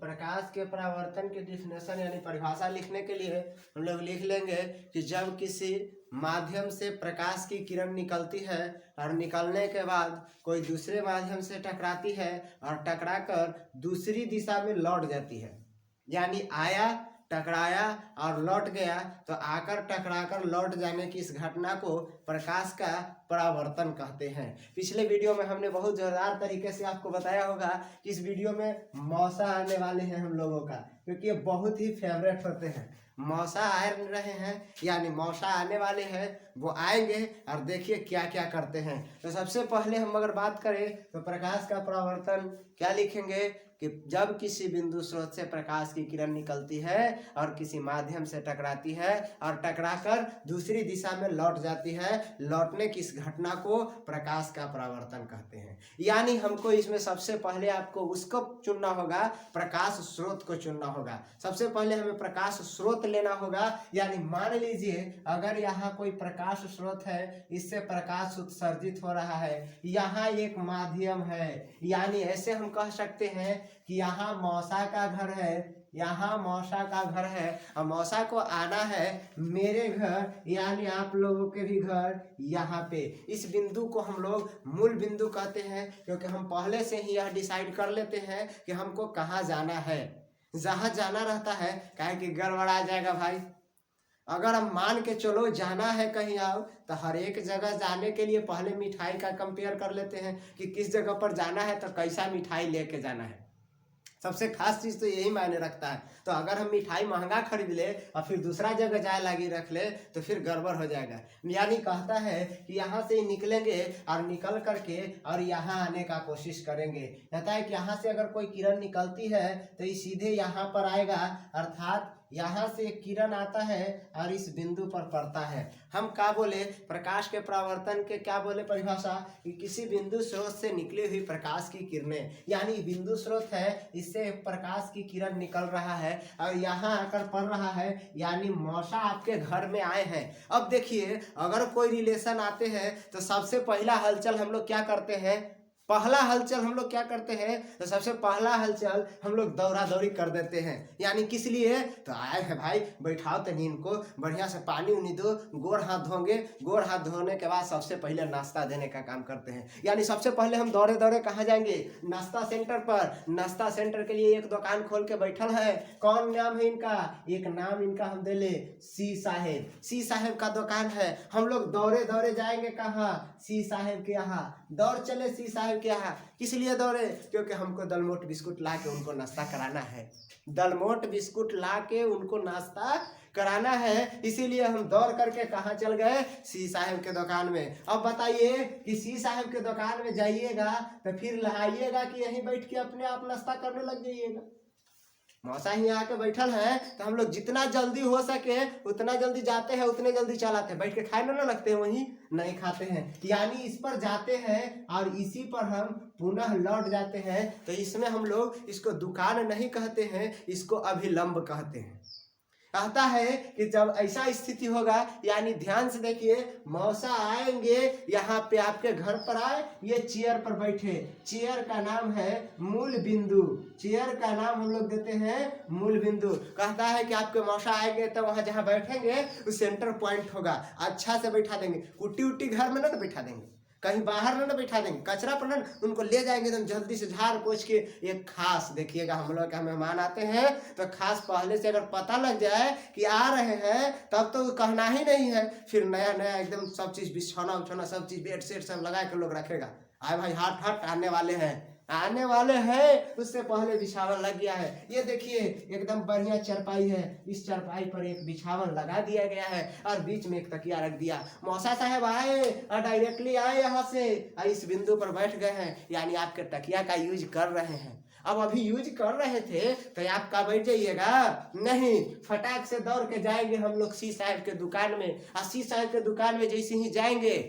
प्रकाश के परावर्तन की डिफिनेशन यानी परिभाषा लिखने के लिए हम लोग लिख लेंगे कि जब किसी माध्यम से प्रकाश की किरण निकलती है और निकलने के बाद कोई दूसरे माध्यम से टकराती है और टकराकर दूसरी दिशा में लौट जाती है, यानी आया, टकराया और लौट गया, तो आकर टकराकर लौट जाने की इस घटना को प्रकाश का परावर्तन कहते हैं। पिछले वीडियो में हमने बहुत जोरदार तरीके से आपको बताया होगा कि इस वीडियो में मौसा आने वाले हैं हम लोगों का, क्योंकि ये बहुत ही फेवरेट होते हैं। मौसा आ रहे हैं यानी मौसा आने वाले हैं, वो आएंगे और देखिए क्या क्या करते हैं। तो सबसे पहले हम अगर बात करें तो प्रकाश का परावर्तन क्या लिखेंगे कि जब किसी बिंदु स्रोत से प्रकाश की किरण निकलती है और किसी माध्यम से टकराती है और टकराकर दूसरी दिशा में लौट जाती है, लौटने की इस घटना को प्रकाश का परावर्तन कहते हैं। यानी हमको इसमें सबसे पहले आपको उसको चुनना होगा, प्रकाश स्रोत को चुनना होगा। सबसे पहले हमें प्रकाश स्रोत लेना होगा, यानी मान लीजिए अगर यहाँ कोई प्रकाश स्रोत है, इससे प्रकाश उत्सर्जित हो रहा है, यहाँ एक माध्यम है, यानी ऐसे हम कह सकते हैं कि यहाँ मौसा का घर है, यहाँ मौसा का घर है और मौसा को आना है मेरे घर, यानी आप लोगों के भी घर यहाँ पे। इस बिंदु को हम लोग मूल बिंदु कहते हैं, क्योंकि हम पहले से ही यह डिसाइड कर लेते हैं कि हमको कहाँ जाना है। जहाँ जाना रहता है काहे कि गड़बड़ आ जाएगा भाई। अगर हम मान के चलो जाना है कहीं आओ, तो हर एक जगह जाने के लिए पहले मिठाई का कंपेयर कर लेते हैं कि किस जगह पर जाना है तो कैसा मिठाई लेके जाना है। सबसे खास चीज़ तो यही मायने रखता है। तो अगर हम मिठाई महंगा खरीद ले और फिर दूसरा जगह जाए लगी रख ले तो फिर गड़बड़ हो जाएगा। यानी कहता है कि यहाँ से निकलेंगे और निकल करके और यहाँ आने का कोशिश करेंगे। कहता है कि यहाँ से अगर कोई किरण निकलती है तो ये सीधे यहाँ पर आएगा, अर्थात यहाँ से एक किरण आता है और इस बिंदु पर पड़ता है। हम क्या बोले, प्रकाश के परावर्तन के क्या बोले परिभाषा, कि किसी बिंदु स्रोत से निकली हुई प्रकाश की किरणें, यानी बिंदु स्रोत है, इससे प्रकाश की किरण निकल रहा है और यहाँ आकर पड़ रहा है, यानी मौसा आपके घर में आए हैं। अब देखिए अगर कोई रिलेशन आते हैं तो सबसे पहला हलचल हम लोग क्या करते हैं, पहला हलचल हम लोग क्या करते हैं, तो सबसे पहला हलचल हम लोग दौड़ा दौड़ी कर देते हैं। यानी किस लिए, तो आए हैं भाई बैठाओ तो इनको बढ़िया से पानी उनी दो, गोड़ हाथ धोंगे, गोड़ हाथ धोने के बाद सबसे पहले नाश्ता देने का काम करते हैं। यानी सबसे पहले हम दौड़े दौड़े कहाँ जाएंगे, नाश्ता सेंटर पर। नाश्ता सेंटर के लिए एक दुकान खोल के बैठल है, कौन नाम है इनका, एक नाम इनका हम दे ले, सी साहेब। सी साहेब का दुकान है। हम लोग दौड़े दौड़े जाएंगे कहाँ, सी साहेब के यहाँ। दौड़ चले सी साहेब के यहाँ, किस लिए दौड़े, क्योंकि हमको दलमोट बिस्कुट ला के उनको नाश्ता कराना है। दलमोट बिस्कुट ला के उनको नाश्ता कराना है, इसीलिए हम दौड़ करके कहाँ चल गए, सी साहेब के दुकान में। अब बताइए कि सी साहेब के दुकान में जाइएगा तो फिर लहाइएगा कि यहीं बैठ के अपने आप नाश्ता करने लग जाइएगा। मौसा ही आके बैठल है तो हम लोग जितना जल्दी हो सके उतना जल्दी जाते हैं, उतने जल्दी चलाते हैं। बैठ के खाने ना लगते हैं, वहीं नहीं खाते हैं। यानी इस पर जाते हैं और इसी पर हम पुनः लौट जाते हैं। तो इसमें हम लोग इसको दुकान नहीं कहते हैं, इसको अभिलंब कहते हैं। कहता है कि जब ऐसा स्थिति होगा, यानी ध्यान से देखिए, मौसा आएंगे यहाँ पे आपके घर पर आए, ये चेयर पर बैठे, चेयर का नाम है मूल बिंदु। चेयर का नाम हम लोग देते हैं मूल बिंदु। कहता है कि आपके मौसा आएंगे तो वहाँ जहाँ बैठेंगे वो सेंटर पॉइंट होगा, अच्छा से बैठा देंगे। कुट्टी उट्टी घर में ना बैठा देंगे, कहीं बाहर ना बैठा देंगे, कचरा पर ना, उनको ले जाएंगे एकदम जल्दी से झाड़ पोछ के। एक खास देखिएगा, हम लोग के मेहमान आते हैं तो खास पहले से अगर पता लग जाए कि आ रहे हैं तब तो कहना ही नहीं है, फिर नया नया एकदम सब चीज़ बिछौना उछौना सब चीज़ बेड सेट सब लगा के लोग रखेगा। आए भाई हट हट आने वाले हैं, आने वाले हैं, उससे पहले बिछावन लग गया है। ये देखिए एकदम बढ़िया चरपाई है, इस चरपाई पर एक बिछावन लगा दिया गया है और बीच में एक तकिया रख दिया। मौसा साहब आए और डायरेक्टली आए यहाँ से और इस बिंदु पर बैठ गए हैं, यानी आपके तकिया का यूज कर रहे हैं। अब अभी यूज कर रहे थे तो आप का बैठ जाइएगा, नहीं, फटाक से दौड़ के जाएंगे हम लोग सी साहब के दुकान में। और सी साहब के दुकान में जैसे ही जाएंगे,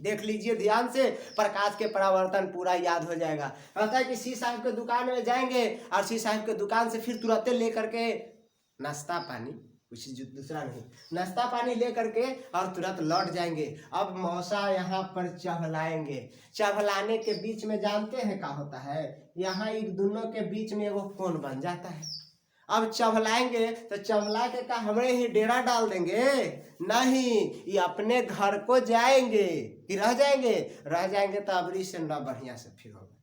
देख लीजिए ध्यान से, प्रकाश के परावर्तन पूरा याद हो जाएगा। कहता है कि सी साहब के दुकान में जाएंगे और सी साहब के दुकान से फिर तुरंत लेकर के नाश्ता पानी कुछ दूसरा नहीं। नाश्ता पानी ले करके और तुरंत लौट जाएंगे। अब मौसा यहाँ पर चहलाएंगे। चहलाने के बीच में जानते हैं क्या होता है, यहाँ एक दोनों के बीच में वो कोण बन जाता है। अब चहलाएंगे तो चहला के का हमें ही डेरा डाल देंगे? नहीं, ये अपने घर को जाएंगे कि रह जाएंगे? रह जाएंगे तो अबरी से न बढ़िया से फिर होगा।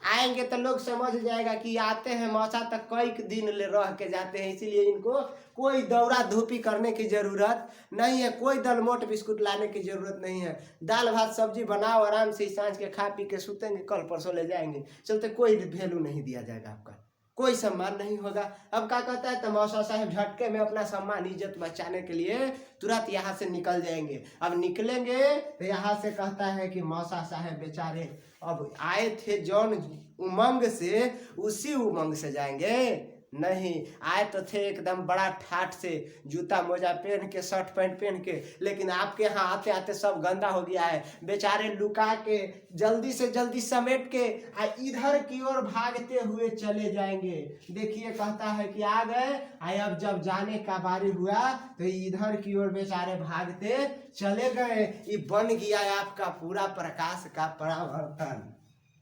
आएंगे तो लोग समझ जाएगा कि आते हैं मौसा तक कई दिन ले रह के जाते हैं, इसीलिए इनको कोई दौड़ा धूपी करने की जरूरत नहीं है, कोई दलमोट बिस्कुट लाने की जरूरत नहीं है। दाल भात सब्जी बनाओ आराम से, सांझ के खा पी के सुतेंगे, कल परसों ले जाएंगे, चलते कोई वैल्यू नहीं दिया जाएगा, आपका कोई सम्मान नहीं होगा। अब क्या कहता है, तो मौसा साहब झटके में अपना सम्मान इज्जत बचाने के लिए तुरंत यहाँ से निकल जाएंगे। अब निकलेंगे तो यहाँ से कहता है कि मौसा साहब बेचारे अब आए थे जौन उमंग से, उसी उमंग से जाएंगे? नहीं, आए तो थे एकदम बड़ा ठाठ से, जूता मोजा पहन के, शर्ट पैंट पहन के, लेकिन आपके यहाँ आते आते सब गंदा हो गया है। बेचारे लुका के जल्दी से जल्दी समेट के इधर की ओर भागते हुए चले जाएंगे। देखिए कहता है कि आ गए, अब जब जाने का बारी हुआ तो इधर की ओर बेचारे भागते चले गए। ये बन गया आपका पूरा प्रकाश का परावर्तन।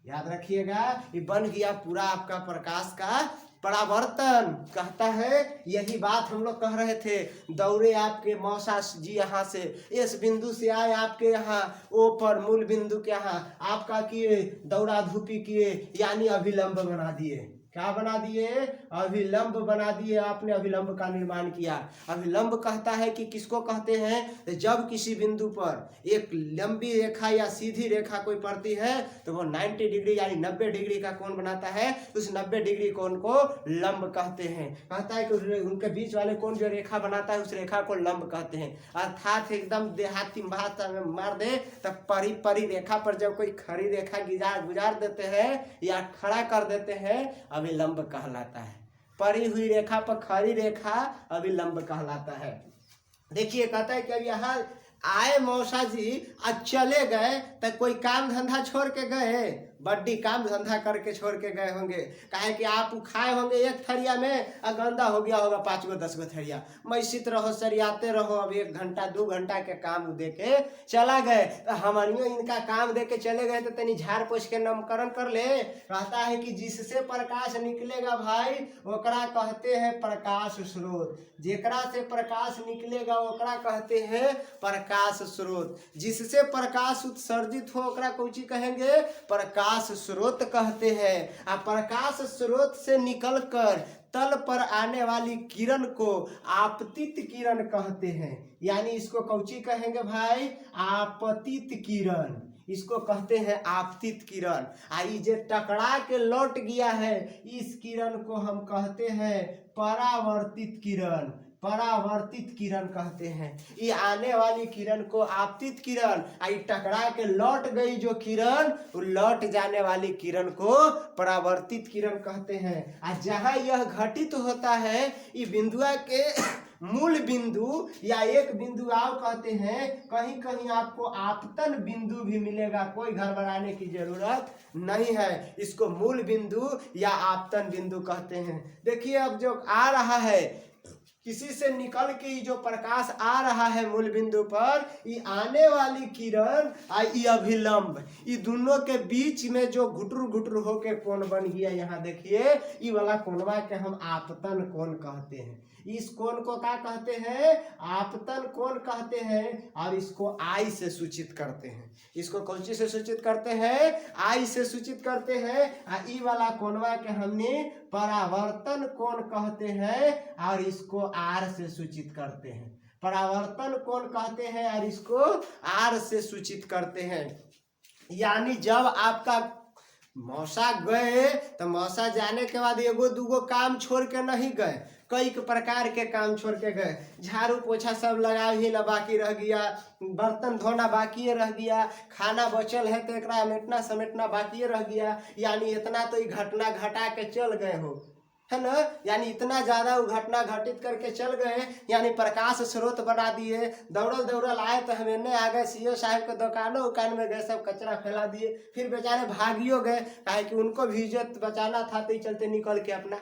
याद रखिएगा, ये बन गया पूरा आपका प्रकाश का परावर्तन। कहता है यही बात हम लोग कह रहे थे, दौड़े आपके मौसा जी यहाँ से, इस बिंदु से आए आपके यहाँ ओ पर मूल बिंदु के यहाँ, आपका किए दौड़ा धूपी किए, यानी अभिलंब बना दिए। क्या बना दिए? अभिलंब बना दिए। आपने अभिलंब का निर्माण किया। अभिलंब कहता है कि किसको कहते हैं? जब किसी बिंदु पर एक लंबी रेखा या सीधी रेखा कोई पड़ती है तो वो 90 डिग्री यानी 90 डिग्री का कोण बनाता है, उस 90 डिग्री कोण को लंब कहते हैं। कहता है कि उनके बीच वाले कोण जो रेखा बनाता है उस रेखा को लंब कहते हैं। अर्थात एकदम देहाती भाषा में मार दे तो परी रेखा पर जब कोई खड़ी रेखा गुजार देते हैं या खड़ा कर देते हैं, अभिलंब कहलाता है। परी हुई रेखा पर खड़ी रेखा अभिलंब कहलाता है। देखिए कहता है कि अब यहाँ आए मौसा जी आज चले गए तो कोई काम धंधा छोड़ के गए? बड्डी काम धंधा करके छोड़ के गए होंगे। काहे कि आप खाए होंगे एक थरिया में और गंदा हो गया होगा 5 गो 10 गो थरिया। मैसित रहो, सरियाते रहो, अब 1 घंटा 2 घंटा के काम दे के चला गए तो हमारियों इनका काम दे के चले गए तो तनी झाड़ पोछ के नामकरण कर ले। कहता है कि जिससे प्रकाश निकलेगा भाई ओकरा कहते हैं प्रकाश स्रोत। जेकरा से प्रकाश निकलेगा ओकरा कहते हैं प्रकाश स्रोत। जिससे प्रकाश उत्सर्जित हो ओकरा कौची कहेंगे? प्रकाश स्रोत कहते हैं। आ प्रकाश स्रोत से निकलकर तल पर आने वाली किरण को आपतित किरण कहते हैं। यानी इसको कौची कहेंगे भाई? आपतित किरण। इसको कहते हैं आपतित किरण। आई जे टकरा के लौट गया है इस किरण को हम कहते हैं परावर्तित किरण। परावर्तित किरण कहते हैं। ये आने वाली किरण को आपतित किरण, आई टकरा के लौट गई जो किरण, वो लौट जाने वाली किरण को परावर्तित किरण कहते हैं। और जहाँ यह घटित होता है ये बिंदुआ के मूल बिंदु या एक बिंदु आओ कहते हैं। कहीं कहीं आपको आपतन बिंदु भी मिलेगा, कोई घबराने की जरूरत नहीं है। इसको मूल बिंदु या आपतन बिंदु कहते हैं। देखिए अब जो आ रहा है किसी से निकल के जो प्रकाश आ रहा है मूल बिंदु पर, ये आने वाली किरण ये अभिलंब, ये दोनों के बीच में जो घुटुर घुटुर होके कोण बन गया, यहाँ देखिए ये वाला कोणवा के हम आपतन कोण कहते हैं। इस कोण को क्या कहते हैं? आपतन कोण कहते हैं। और इसको आई से सूचित करते हैं। इसको कौन सी से सूचित करते हैं? आई से सूचित करते हैं। ई वाला कोणवा के हमने परावर्तन कोण कहते हैं और इसको आर से सूचित करते हैं। परावर्तन कोण कहते हैं और इसको आर से सूचित करते हैं। यानी जब आपका मौसा गए तो मौसा जाने के बाद एगो दूगो काम छोड़ के नहीं गए, कई प्रकार के काम छोड़ के गए। झाड़ू पोछा सब लगा ही ना बाकी रह गया, बर्तन धोना बाकी रह गया, खाना बचल है तो एकरा मेटना समेटना बाकी रह गया। यानी इतना तो ये घटना घटा के चल गए हो, है ना। यानी इतना ज्यादा वो घटना घटित करके चल गए, यानी प्रकाश स्रोत बना दिए। दौड़ल दौड़ल आए तो हम आ गए सीओ साहब के दुकानों उकान में गए, सब कचरा फैला दिए, फिर बेचारे भागियो गए, काहे कि उनको भी इज्जत बचाना था तो चलते निकल के अपना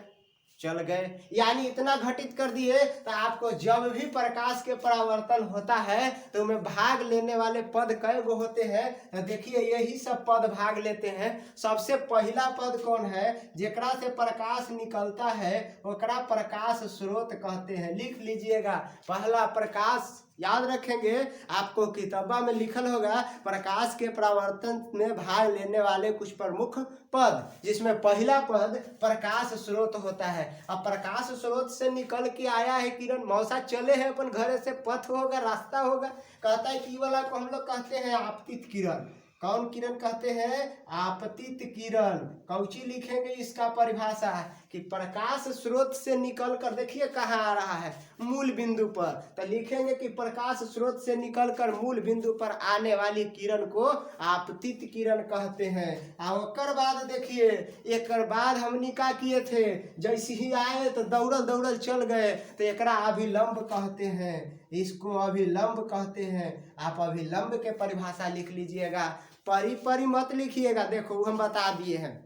चल गए, यानी इतना घटित कर दिए। तो आपको जब भी प्रकाश के परावर्तन होता है तो उनमें भाग लेने वाले पद कई गो होते हैं, तो देखिए यही सब पद भाग लेते हैं। सबसे पहला पद कौन है, जेकरा से प्रकाश निकलता है ओकरा प्रकाश स्रोत कहते हैं। लिख लीजिएगा, पहला प्रकाश, याद रखेंगे, आपको किताबा में लिखल होगा प्रकाश के परावर्तन में भाग लेने वाले कुछ प्रमुख पद, जिसमें पहला पद प्रकाश स्रोत होता है। अब प्रकाश स्रोत से निकल के आया है किरण, मौसा चले हैं अपन घरे से, पथ होगा, रास्ता होगा, कहता है कि वाला को हम लोग कहते हैं आपतित किरण। कौन किरण कहते हैं, आपतित किरण। कौची लिखेंगे इसका परिभाषा कि प्रकाश स्रोत से निकलकर, देखिए कहाँ आ रहा है, मूल बिंदु पर, तो लिखेंगे कि प्रकाश स्रोत से निकलकर मूल बिंदु पर आने वाली किरण को आपतित किरण कहते हैं। और बाद देखिए, एक बाद हमने क्या किए थे, जैसे ही आए तो दौड़ल दौड़ल चल गए, तो एकरा अभिलंब कहते हैं, इसको अभिलंब कहते हैं। आप अभिलंब के परिभाषा लिख लीजिएगा, परी परी मत लिखिएगा, देखो हम बता दिए हैं,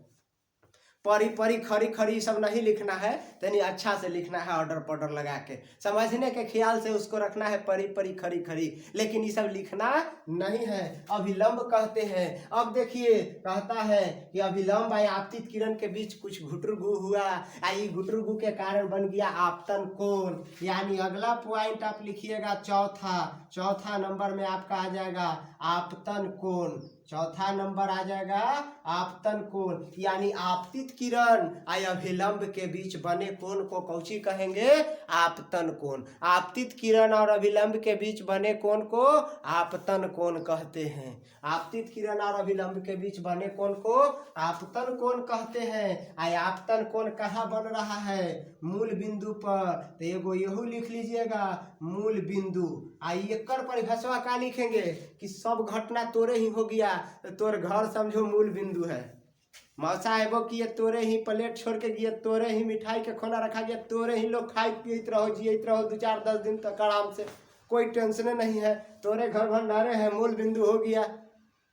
परी परी खरी खरी सब नहीं लिखना है, तनी अच्छा से लिखना है, ऑर्डर पॉर्डर लगा के, समझने के ख्याल से उसको रखना है, परी परी खरी खरी, लेकिन ये सब लिखना नहीं है, अभिलंब कहते हैं। अब देखिए कहता है कि अभिलंब या आपतित किरण के बीच कुछ घुटुरगु हुआ, ये घुटुरगु के कारण बन गया आपतन कोण। यानी अगला पॉइंट आप लिखिएगा, चौथा नंबर में आपका आ जाएगा आपतन कोण, चौथा नंबर आ जाएगा आपतन कोण। यानी आपतित किरण और अभिलंब के बीच बने कोण को कौची कहेंगे, आपतन कोण। आपतित किरण और अभिलंब के बीच बने कोण को आपतन कोण कहते हैं। आपतित किरण और अभिलंब के बीच बने कोण को आपतन कोण कहते हैं। और आपतन कोण कहाँ बन रहा है, मूल बिंदु पर, तो एगो यहू लिख लीजिएगा, मूल बिंदु। एकर परिभाषा का लिखेंगे कि सब घटना तोरे ही हो गया, तो तोर घर समझो मूल बिंदु है, मौसा एबो किए तोरे ही, प्लेट छोड़ के गए तोरे ही, मिठाई के खाना रखा गया तोरे ही, लोग खाई पियत रहो, जियत रहो 2-4-10 दिन तक आराम से, कोई टेंशन नहीं है, तोरे घर भंडारे हैं, मूल बिंदु हो गया,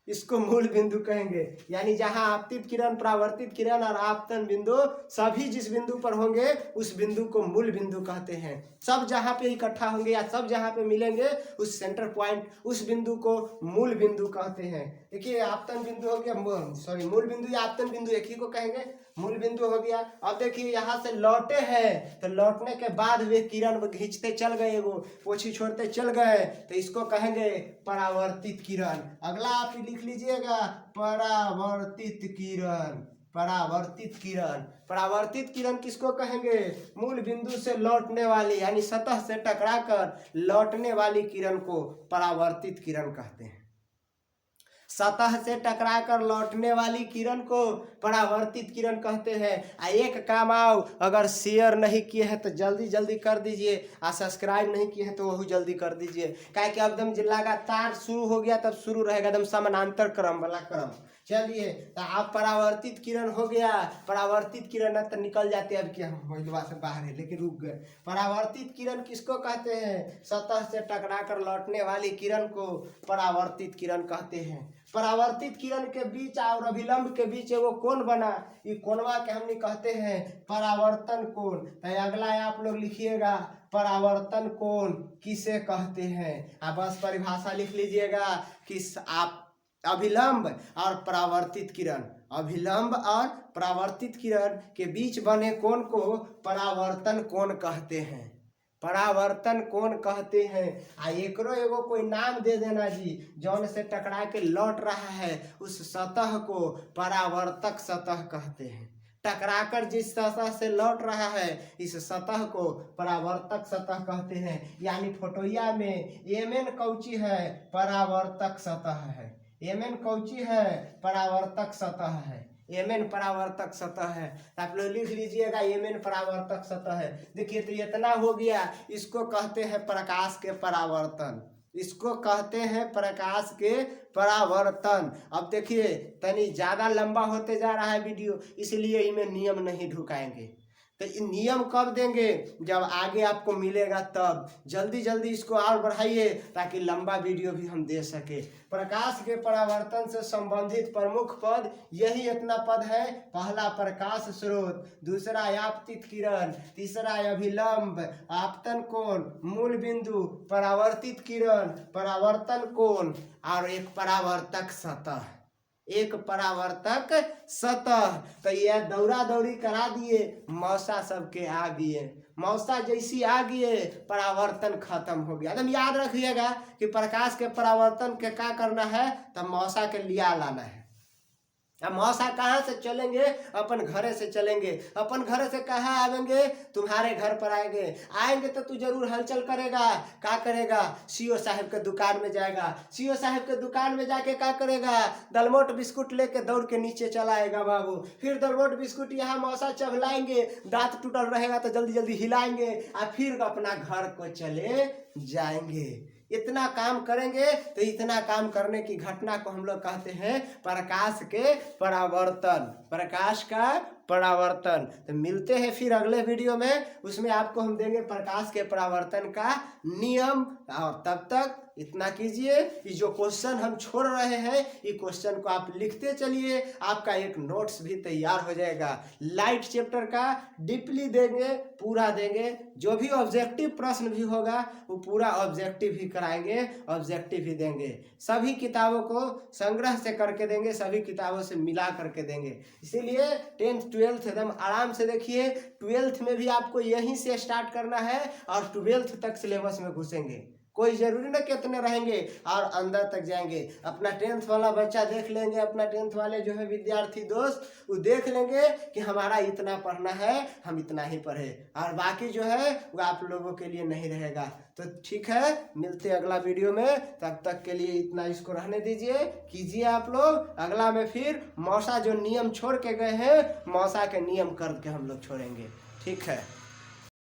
इसको मूल बिंदु कहेंगे। यानी जहां आपतित किरण, परावर्तित किरण और आपतन बिंदु सभी जिस बिंदु पर होंगे उस बिंदु को मूल बिंदु कहते हैं। सब जहां पे इकट्ठा होंगे या सब जहां पे मिलेंगे उस सेंटर पॉइंट, उस बिंदु को मूल बिंदु कहते हैं। देखिए आपतन बिंदु हो गया, मूल बिंदु या आपतन बिंदु एक ही को कहेंगे, मूल बिंदु हो गया। अब देखिए यहाँ से लौटे हैं, तो लौटने के बाद वे किरण खींचते चल गए, वो पोछी छोड़ते चल गए, तो इसको कहेंगे परावर्तित किरण। अगला आप लिख लीजिएगा, परावर्तित किरण, परावर्तित किरण। परावर्तित किरण किसको कहेंगे, मूल बिंदु से लौटने वाली, यानी सतह से टकराकर लौटने वाली किरण को परावर्तित किरण कहते हैं। सतह से टकराकर लौटने वाली किरण को परावर्तित किरण कहते हैं। एक काम आओ, अगर शेयर नहीं किए हैं तो जल्दी जल्दी कर दीजिए, और सब्सक्राइब नहीं किए हैं तो वह जल्दी कर दीजिए, क्या कि एकदम लगातार शुरू हो गया तब शुरू रहेगा, एकदम समानांतर क्रम वाला क्रम। चलिए, तो आप परावर्तित किरण हो गया, परावर्तित किरण तो निकल जाते, अब क्या महिला से बाहर है लेकिन रुक गए। परावर्तित किरण किसको कहते हैं, सतह से टकराकर लौटने वाली किरण को परावर्तित किरण कहते हैं। परावर्तित किरण के बीच और अभिलंब के बीच वो कोण बना, ये कोणवा के हमने कहते हैं परावर्तन कोण। तो अगला आप लोग लिखिएगा, परावर्तन कोण किसे कहते हैं। आप बस परिभाषा लिख लीजिएगा कि आप अभिलंब और परावर्तित किरण, अभिलंब और परावर्तित किरण के बीच बने कोण को परावर्तन कोण कहते हैं, परावर्तन कोण कहते हैं। एकरो एगो कोई नाम दे देना जी, जौन से टकरा के लौट रहा है उस सतह को परावर्तक सतह कहते हैं। टकराकर जिस सतह से लौट रहा है इस सतह को परावर्तक सतह कहते हैं। यानी फोटोया में एमएन कौची है, परावर्तक सतह है, एमएन कौची है, परावर्तक सतह है, एमएन परावर्तक सतह है। आप लोग लिख लीजिएगा, एमएन परावर्तक सतह है। देखिए तो इतना हो गया, इसको कहते हैं प्रकाश के परावर्तन, इसको कहते हैं प्रकाश के परावर्तन। अब देखिए तनी ज़्यादा लंबा होते जा रहा है वीडियो, इसलिए इनमें नियम नहीं ढुकाएंगे। तो नियम कब देंगे, जब आगे आपको मिलेगा तब। जल्दी जल्दी इसको और बढ़ाइए ताकि लंबा वीडियो भी हम दे सके। प्रकाश के परावर्तन से संबंधित प्रमुख पद यही इतना पद है। पहला प्रकाश स्रोत, दूसरा आपतित किरण, तीसरा अभिलंब, आपतन कोण, मूल बिंदु, परावर्तित किरण, परावर्तन कोण और एक परावर्तक सतह। एक परावर्तक सतह। तो यह दौड़ा दौड़ी करा दिए, मौसा सबके आ गए। मौसा जैसी आ गए, परावर्तन खत्म हो गया। एकदम याद रखिएगा कि प्रकाश के परावर्तन के क्या करना है, तब मौसा के लिया लाना है। अब मौसा कहाँ से चलेंगे, अपन घरे से चलेंगे। अपन घरे से कहाँ आएंगे, तुम्हारे घर पर आएंगे। आएंगे तो तू जरूर हलचल करेगा। क्या करेगा, सीओ साहब के दुकान में जाएगा। सीओ साहब के दुकान में जाके क्या करेगा, दलमोट बिस्कुट लेके दौड़ के नीचे चला आएगा बाबू। फिर दलमोट बिस्कुट यहाँ मौसा चबलाएंगे, दांत टूटल रहेगा तो जल्दी जल्दी हिलाएंगे और फिर अपना घर को चले जाएंगे। इतना काम करेंगे तो इतना काम करने की घटना को हम लोग कहते हैं प्रकाश के परावर्तन। प्रकाश का परावर्तन। तो मिलते हैं फिर अगले वीडियो में, उसमें आपको हम देंगे प्रकाश के परावर्तन का नियम। और तब तक इतना कीजिए, ये जो क्वेश्चन हम छोड़ रहे हैं ये क्वेश्चन को आप लिखते चलिए, आपका एक नोट्स भी तैयार हो जाएगा। लाइट चैप्टर का डीपली देंगे, पूरा देंगे। जो भी ऑब्जेक्टिव प्रश्न भी होगा वो पूरा ऑब्जेक्टिव ही कराएंगे, ऑब्जेक्टिव ही देंगे। सभी किताबों को संग्रह से करके देंगे, सभी किताबों से मिला करके देंगे। इसीलिए 10th 12th एकदम आराम से देखिए। 12th में भी आपको यहीं से स्टार्ट करना है और 12th तक सिलेबस में घुसेंगे। कोई जरूरी ना कितने रहेंगे और अंदर तक जाएंगे। अपना 10th वाला बच्चा देख लेंगे, अपना 10th वाले जो है विद्यार्थी दोस्त वो देख लेंगे कि हमारा इतना पढ़ना है, हम इतना ही पढ़े, और बाकी जो है वो आप लोगों के लिए नहीं रहेगा। तो ठीक है, मिलते अगला वीडियो में। तब तक के लिए इतना इसको रहने दीजिए, कीजिए आप लोग। अगला में फिर मौसा जो नियम छोड़ के गए हैं, मौसा के नियम करके हम लोग छोड़ेंगे। ठीक है।